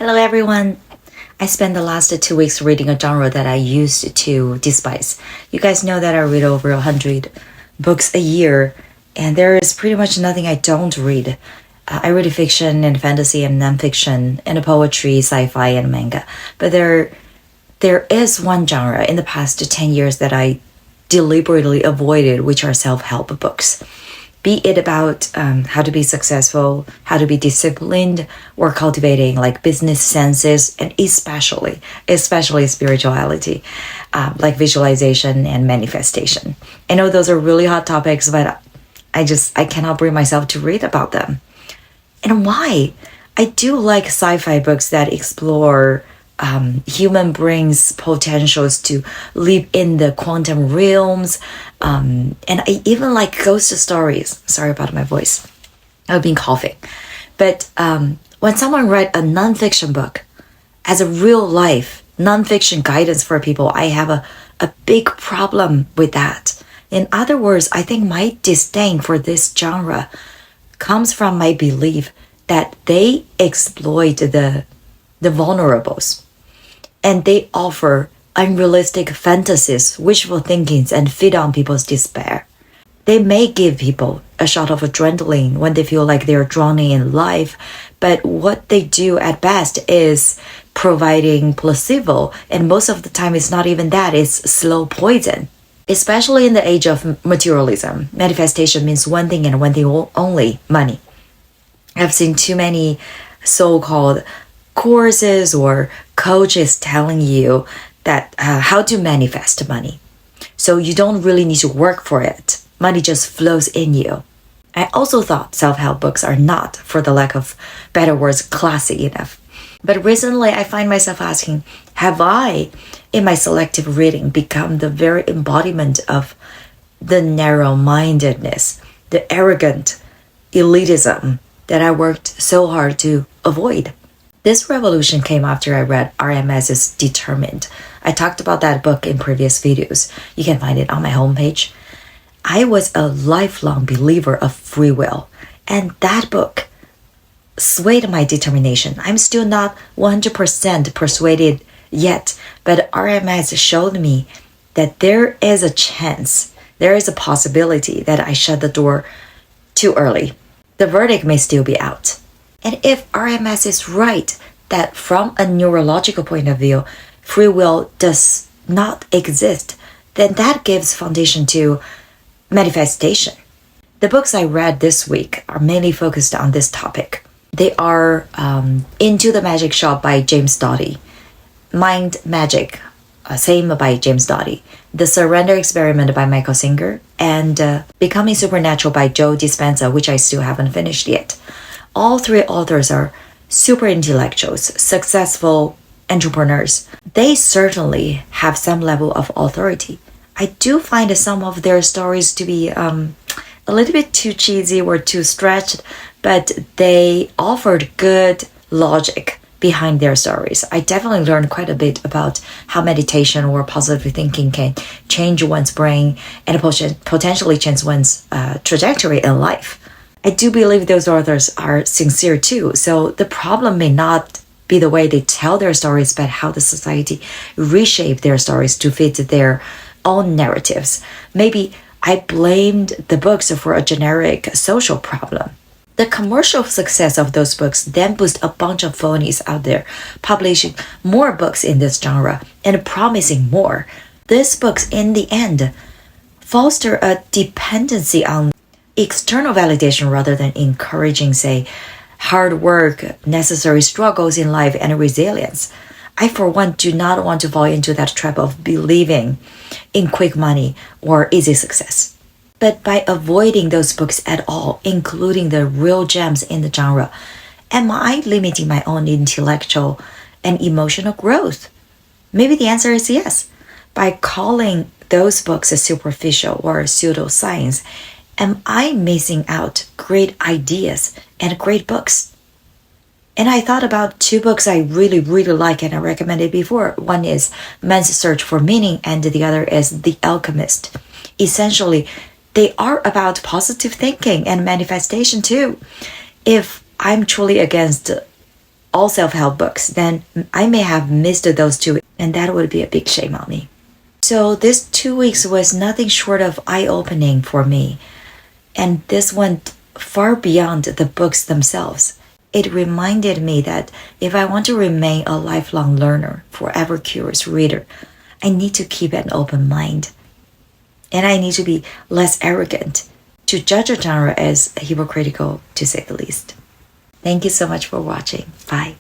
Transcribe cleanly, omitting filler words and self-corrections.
Hello everyone. I spent the last 2 weeks reading a genre that I used to despise. You guys know that I read over 100 books a year, and there is pretty much nothing I don't read. I read fiction and fantasy and nonfiction and poetry, sci-fi and manga. But there is one genre in the past 10 years that I deliberately avoided, which are self-help books. Be it about how to be successful, how to be disciplined, or cultivating like business senses, and especially spirituality, like visualization and manifestation. I know those are really hot topics, but I cannot bring myself to read about them. And why? I do like sci-fi books that explore human brain's potentials to live in the quantum realms. And I even like ghost stories. Sorry about my voice. I've been coughing. But when someone writes a nonfiction book as a real life nonfiction guidance for people, I have a big problem with that. In other words, I think my disdain for this genre comes from my belief that they exploit the vulnerables. And they offer unrealistic fantasies, wishful thinkings, and feed on people's despair. They may give people a shot of adrenaline when they feel like they're drowning in life, but what they do at best is providing placebo, and most of the time it's not even that, it's slow poison. Especially in the age of materialism, manifestation means one thing and one thing only, money. I've seen too many so-called courses or coaches telling you that how to manifest money. So you don't really need to work for it. Money just flows in you. I also thought self-help books are not, for the lack of better words, classy enough. But recently I find myself asking, have I, in my selective reading, become the very embodiment of the narrow-mindedness, the arrogant elitism that I worked so hard to avoid? This revolution came after I read RMS's Determined. I talked about that book in previous videos. You can find it on my homepage. I was a lifelong believer of free will, and that book swayed my determination. I'm still not 100% persuaded yet, but RMS showed me that there is a chance, there is a possibility that I shut the door too early. The verdict may still be out. And if RMS is right that from a neurological point of view, free will does not exist, then that gives foundation to manifestation. The books I read this week are mainly focused on this topic. They are Into the Magic Shop by James Doty, Mind Magic, same by James Doty, The Surrender Experiment by Michael Singer, and Becoming Supernatural by Joe Dispenza, which I still haven't finished yet. All three authors are super intellectuals, successful entrepreneurs. They certainly have some level of authority. I do find some of their stories to be a little bit too cheesy or too stretched, but they offered good logic behind their stories. I definitely learned quite a bit about how meditation or positive thinking can change one's brain and potentially change one's trajectory in life. I do believe those authors are sincere too, so the problem may not be the way they tell their stories, but how the society reshape their stories to fit their own narratives. Maybe I blamed the books for a generic social problem. The commercial success of those books then boost a bunch of phonies out there, publishing more books in this genre and promising more. These books, in the end, foster a dependency on external validation rather than encouraging, say, hard work, necessary struggles in life, and resilience. I, for one, do not want to fall into that trap of believing in quick money or easy success. But by avoiding those books at all, including the real gems in the genre, am I limiting my own intellectual and emotional growth? Maybe the answer is yes. By calling those books superficial or pseudoscience, am I missing out great ideas and great books? And I thought about two books I really like and I recommended before. One is Man's Search for Meaning and the other is The Alchemist. Essentially, they are about positive thinking and manifestation too. If I'm truly against all self-help books, then I may have missed those two, and that would be a big shame on me. So this 2 weeks was nothing short of eye-opening for me. And this went far beyond the books themselves. It reminded me that if I want to remain a lifelong learner, forever curious reader, I need to keep an open mind. And I need to be less arrogant to judge a genre as hypocritical, to say the least. Thank you so much for watching. Bye.